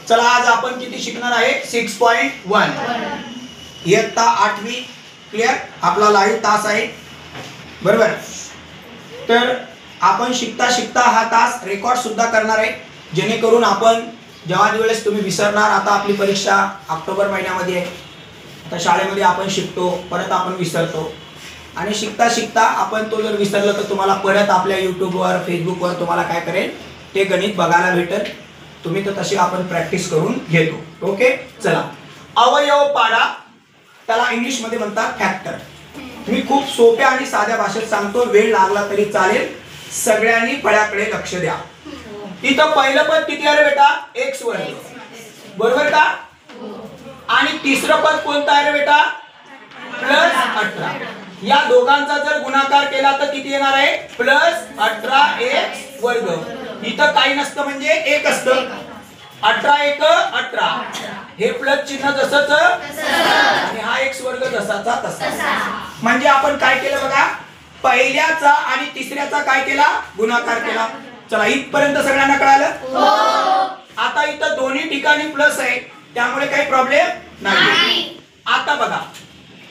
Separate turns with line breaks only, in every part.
चला आज आपण किती शिकणार आहे 6.1 इयत्ता 8वी क्लियर. आपला लाईव्ह तास आहे बरोबर. तर आपण शिकता शिकता हा तास रेकॉर्ड सुद्धा करणार आहे जेणेकरून आपण जेव्हा वेळेस तुम्ही विसरणार. आता आपली परीक्षा ऑक्टोबर महिन्यामध्ये आहे. आता शाळेमध्ये आपण शिकतो परत आपण विसरतो आणि शिकता शिकता आपण तो जर विसरलं तर तुम्हाला परत आपल्या यूट्यूबवर फेसबुकवर तुम्हाला काय करेल ते गणित बघायला भेटेल. तुम्ही तर तशी आपण प्रॅक्टिस करून घेतो. ओके चला. अवयव पाडा त्याला इंग्लिश मध्ये म्हणतात फॅक्टर. मी खूप सोप्या आणि साध्या भाषेत सांगतो, वेळ लागला तरी चालेल. सगळ्यांनी फळ्याकडे लक्ष द्या. इथं पहिलं पद किती आहे रे बेटा x वर्ग बरोबर का. आणि तिसरं पद कोणतं आहे रे बेटा +18. या दोघांचा जर गुणाकार केला तर किती येणार आहे +18x वर्ग. इथं काही नसतं म्हणजे एक असतं. 18 × 1 = 18. हे प्लस चिन्ह जसंच आणि हा x वर्ग जसाचा तसा. म्हणजे आपण काय केलं बघा पहिल्याचा आणि तिसऱ्याचा काय केला गुणाकार केला. चला इथपर्यंत सगळ्यांना कळालं. आता इथं दोन्ही ठिकाणी प्लस आहे त्यामुळे काही प्रॉब्लेम नाही. आता बघा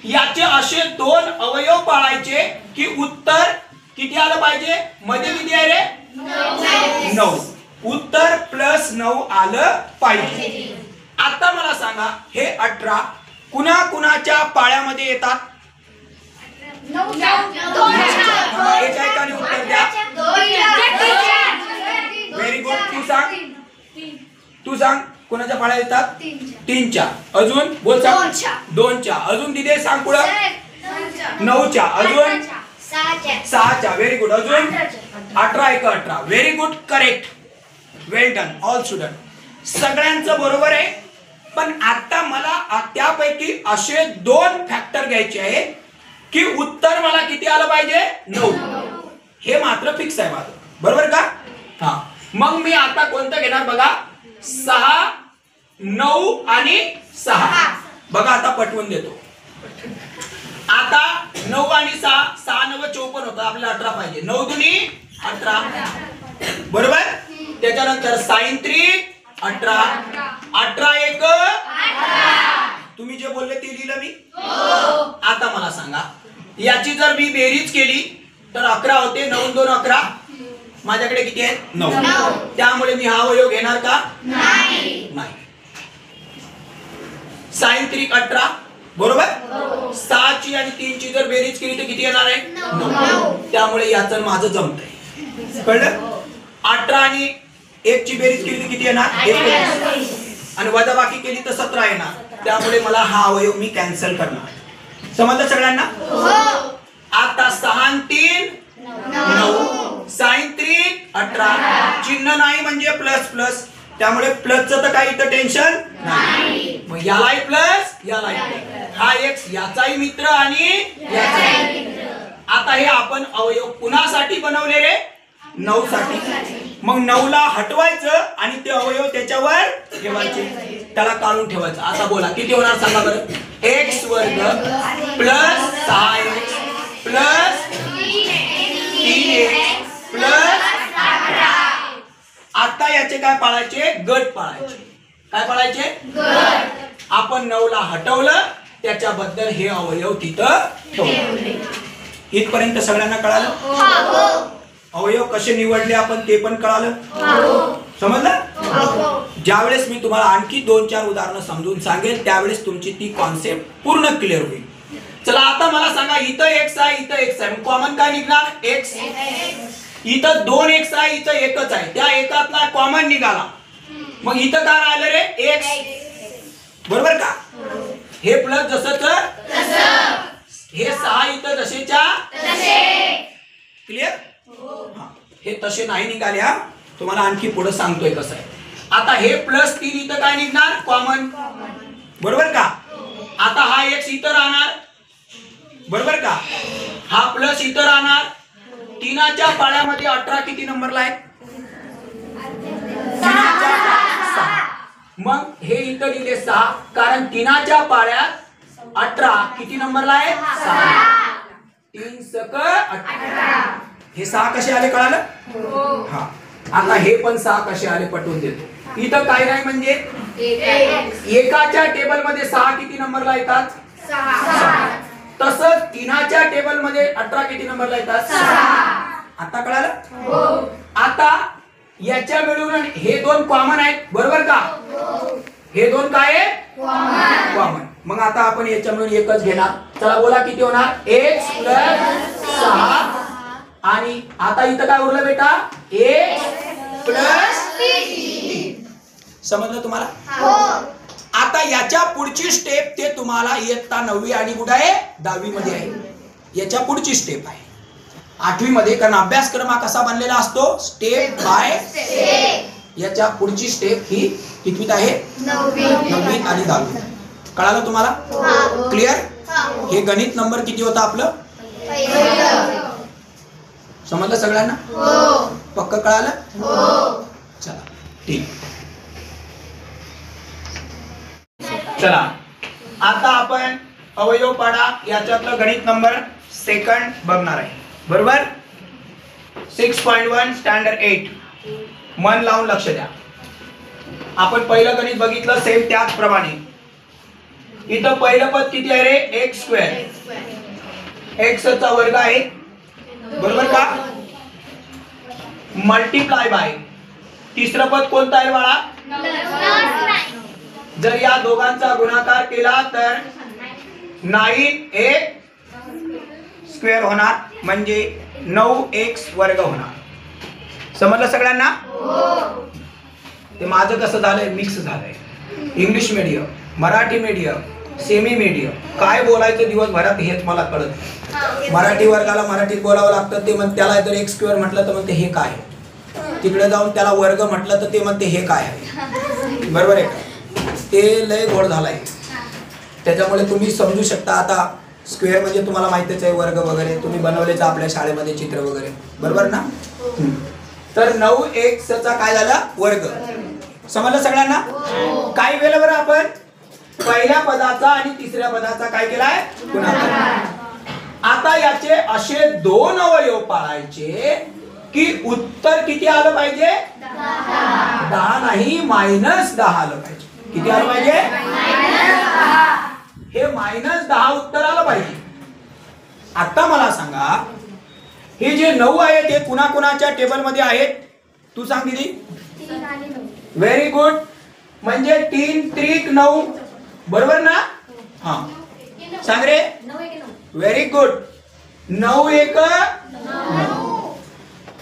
याचे असे दोन अवयव पाळायचे की उत्तर किती आलं पाहिजे. मध्ये किती आहे रे 9. उत्तर +9 आलं पाहिजे. आता मला सांगा हे 18 कुणा कुणाच्या पाळ्यामध्ये येतात. एकाने उत्तर द्या. Very good. तू सांग कोणाच्या पाळ्या येतात 3च्या. अजून बोल सांग 2च्या. अजून दिदे सांग पुढं 9च्या. अजून 6च्या. Very good. अजून 18 × 1 = 18. Very good correct. Well done all student. सगळ्यांचं बरोबर आहे. पण आता मला त्यापैकी असे दोन फॅक्टर घ्यायचे आहे की उत्तर मला किती आलं पाहिजे 9. हे मात्र फिक्स आहे माझं बरोबर का. हा मग मी आता कोणतं घेणार बघा 6 9 आणि 6. बघा आता पटवून देतो. आता 9 आणि 6 6 9 54 होतं आपल्याला 18 पाहिजे. 9 दुनी 18 बरोबर. त्याच्यानंतर sin 3 18 18 × 1 = 18. तुम्ही जे बोलले ते लिहिलं मी. आता मला सांगा याची जर मी बेरीज केली तर 11 होते. 9 2 11. माझ्याकडे किती आहेत 9. त्यामुळे मी हा अवयव घेणार का नाही. sin 3 18 बरोबर. 6 ची आणि 3 ची जर बेरीज केली तर किती येणार आहे 9. त्यामुळे याचं माझं जमतंय कळलं. 18 आणि 1 ची बेरीज केली तर किती येणार 19 आणि वजाबाकी केली तर 17 येणार. त्यामुळे मला हा अवयव मी कॅन्सल करणार. समजलं सगळ्यांना. आता 6 आणि 3 9 sin 3 18. चिन्ह नाही म्हणजे प्लस प्लस त्यामुळे प्लसचं तर काही इथं टेन्शन नाही. मग यालाही प्लस यालाही प्लस. हा x याचाही मित्र आणि याचाही मित्र. आता हे आपण अवयव कुणासाठी बनवले रे 9 साठी. मग 9 ला हटवायचं आणि ते अवयव त्याच्यावर ठेवायचे. त्याला काढून ठेवायचं. आता बोला किती होणार सांगा बरं. x वर्ग + 6x + 3x + 18. आता याचे काय पाळायचे गट पाळायचे. काय पाळायचे गट. आपण 9 ला हटवलं त्याच्याबद्दल हे अवयव तिथं ठेवले. इथपर्यंत सगळ्यांना कळालं. अवयव कसे निवडले आपण ते पण कळालं. समजलं. ज्यावेळेस मी तुम्हाला आणखी 2-4 उदाहरणं समजून सांगेल त्यावेळेस तुमची ती कॉन्सेप्ट पूर्ण क्लिअर होईल. चला आता मला सांगा इथं x आहे इथं x आहे. कॉमन काय निघणार x. इथं 2x आहे इथं एकच आहे. त्या एकातला कॉमन निघाला. मग इथं काय राहिलं रे x बरोबर का. हे प्लस जसंच हे 6 इथं जसेच्या तसे. क्लिअर. हे तसे नाही निघाले. हा तुम्हाला आणखी पुढे सांगतोय कसं आहे. आता हे +3 इथं काय निघणार कॉमन बरोबर का. आता हा x इथं राहणार बरोबर का. हा प्लस इथं राहणार. 3च्या पाळ्यामध्ये 18 किती नंबरला आहे 6. मग हे इथं लिहिले 6 कारण 3च्या पाळ्यात 18 किती नंबरला आहे 6. 3 सक 18. हे 6 कसे आले कळालं. हा आता हे पण 6 कसे आले पटवून देतो. इथं काय नाही म्हणजे एकाच्या टेबल मध्ये 6 किती नंबरला येतात? 6. तसंच तीनाच्या टेबल मध्ये 18 किती नंबरला येतात? 6. आता कळालं? आता याच्या मिळून हे दोन कॉमन आहेत, बरोबर का? हे दोन काय आहे? कॉमन. मग आता आपण याच्या मिळून एकच घेणार. चला बोला किती होणार? x + 6. आणि आता इथं काय उरलं बेटा? x + 3. समजलं तुम्हाला? आता याच्या पुढची स्टेप ते तुम्हाला इयत्ता 9वी आणि कुठे आहे? 10वी मध्ये आहे. याच्या पुढची स्टेप आहे 8वी मध्ये, कारण अभ्यासक्रम हा कसा बनलेला असतो? Step by step. याच्या पुढची स्टेप ही कितवीत आहे? 9वी आणि 10वी. कळालं तुम्हाला? क्लिअर? हे गणित नंबर किती होता आपलं? समजलं सगळ्यांना? पक्क कळालं? चला ठीक. चला आता आपण अवयव पाडा याच्यातलं गणित नंबर 2 बघणार आहे, बरोबर? 6.1 स्टँडर्ड 8. मन लावून लक्ष द्या. आपण पहिलं गणित बघितलं सेम त्याचप्रमाणे. इथं पहिलं पद किती आहे रे? x². x चा वर्ग आहे, बरोबर का? मल्टिप्लाय बाय तिसरं पद कोणतं आहे बाळा? जर या दोघांचा गुणाकार केला तर 9x² होणार, म्हणजे 9x² होणार. समजलं सगळ्यांना? ते माझं कसं झालंय? मिक्स झालंय. English medium, Marathi medium, semi medium, काय बोलायचं दिवसभरात हेच मला कळत नाही. मराठी वर्गाला मराठीत बोलावं लागतं, ते मग त्याला जर x² म्हटलं तर म्हणते हे काय आहे. तिकडे जाऊन त्याला वर्ग म्हटलं तर ते म्हणते हे काय आहे. बरोबर आहे का? ते लय गोड झालाय. त्याच्यामुळे तुम्ही समजू शकता. आता स्क्वेअर म्हणजे तुम्हाला माहितीच आहे, वर्ग वगैरे तुम्ही बनवलेच आपल्या शाळेमध्ये चित्र वगैरे, बरोबर ना? तर 9x चा काय झाला? वर्ग. समजलं सगळ्यांना? काय केलं बरं आपण? पहिल्या पदाचा आणि तिसऱ्या पदाचा काय केलाय? गुणाकार. आता याचे असे दोन अवयव पाळायचे की उत्तर किती आलं पाहिजे? 10 नाही, -10 आलं पाहिजे. किती आलं पाहिजे? हे -10 उत्तर आलं पाहिजे. आता मला सांगा, हे जे 9 आहेत हे कुणाकुणाच्या टेबल मध्ये आहेत? तू सांग दिदी. Very good. म्हणजे 3 त्रिक 9, बरोबर ना? हा सांग रे. Very good. 9 1 9.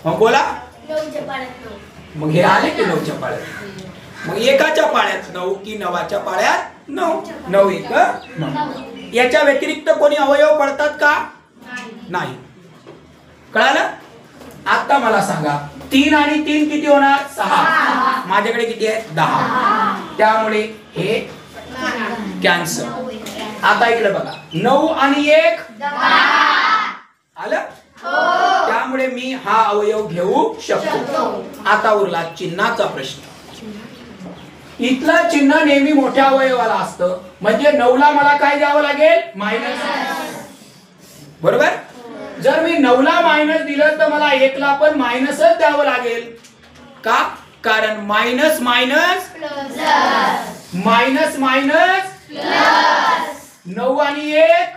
मग बोला. मग हे आले की 9च्या पाळ्यात. मग एकाच्या पाळ्यात 9 की 9च्या पाळ्यात 9. 9 1 9. याच्या व्यतिरिक्त कोणी अवयव पडतात का? नाही. कळालं? आता मला सांगा, 3 आणि 3 किती होणार? 6. माझ्याकडे किती आहे? 10. त्यामुळे हे कॅन्सल. आता इकडे बघा, 9 आणि 1 आलं. त्यामुळे मी हा अवयव घेऊ शकतो. आता उरला चिन्हाचा प्रश्न. इथलं चिन्ह नेहमी मोठ्या अवयवाला असतं, म्हणजे 9 ला मला काय द्यावं लागेल? मायनस. बरोबर? जर मी 9 ला मायनस दिलं तर मला 1 ला पण मायनसच द्यावं लागेल. का? कारण मायनस मायनस मायनस मायनस 9 आणि 1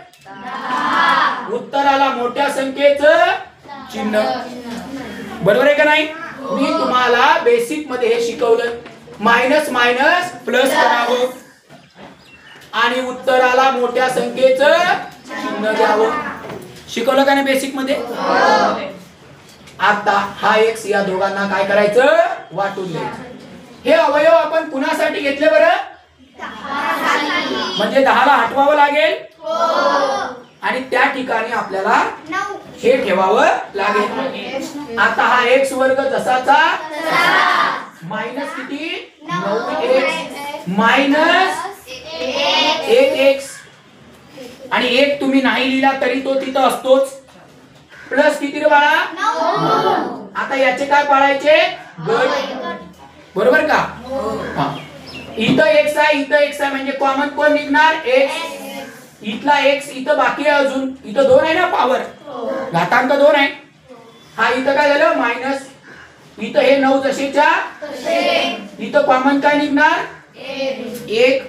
उत्तराला मोठ्या संख्येचं चिन्ह. बरोबर आहे का नाही? मी तुम्हाला बेसिक मध्ये हे शिकवलं. मायनस मायनस प्लस करावं आणि उत्तराला मोठ्या संख्येचं चिन्ह द्यावं. शिकवलं का नाही बेसिक मध्ये? आता हा x या दोघांना काय करायचं? वाटून द्यायचं. हे अवयव आपण कुणासाठी घेतले बरं? म्हणजे 10 ला हटवावं लागेल आणि त्या ठिकाणी आपल्याला हे ठेवावं लागेल. आता हा x² जसाचा मायनस किती? 9x minus 1x. आणि 1 तुम्ही नाही लिहिला तरी तो तिथं असतोच. प्लस किती रे बाळा? 9. आता याचे काय पाळायचे? गट. बरोबर का? इथं x आहे, इथं x आहे, म्हणजे कॉमन कोण निघणार? x. इथला x इथं बाकी आहे अजून. इथं 2 आहे ना पॉवर, घातांक 2 आहे. हा इथं काय झालं? मायनस. इथं हे 9 जसेच्या इथं कॉमन काय निघणार 1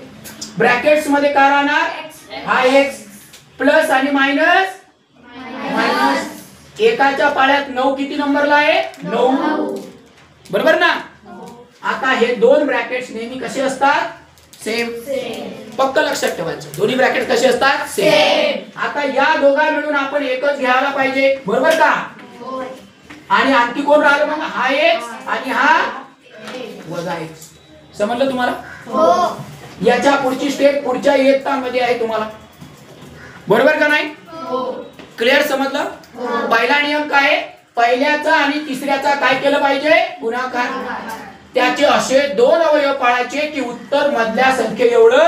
ब्रॅकेट्स मध्ये काय राहणार हा x प्लस आणि मायनस एकाच्या पाड्यात 9 किती नंबरला आहे 9 बरोबर ना आता हे दोन ब्रॅकेट्स नेहमी कसे असतात सेम पक्क लक्षात ठेवायचं दोन्ही ब्रॅकेट कसे असतात सेम आता या दोघा मिळून आपण एकच घ्यायला पाहिजे बरोबर का आणि आणखी कोण राहिलं मग हा x आणि हा वजा x समजलं तुम्हाला हो याच्या पुढची स्टेप पुढच्या इयत्तामध्ये आहे तुम्हाला बरोबर का नाही हो क्लिअर समजलं हो पहिला नियम काय आहे पहिल्याचा आणि तिसऱ्याचा काय केलं पाहिजे गुणाकार त्याचे असे दोन अवयव पाळायचे की उत्तर मधल्या संख्ये एवढं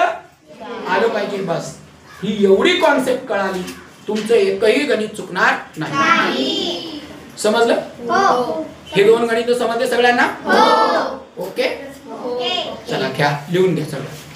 आलं पाहिजे बस ही एवढी कॉन्सेप्ट कळाली तुमचं एकही गणित चुकणार नाही समजलं हो हे दोन गणित समजले सगळ्यांना हो ओके चला घ्या लिहून घ्या सगळं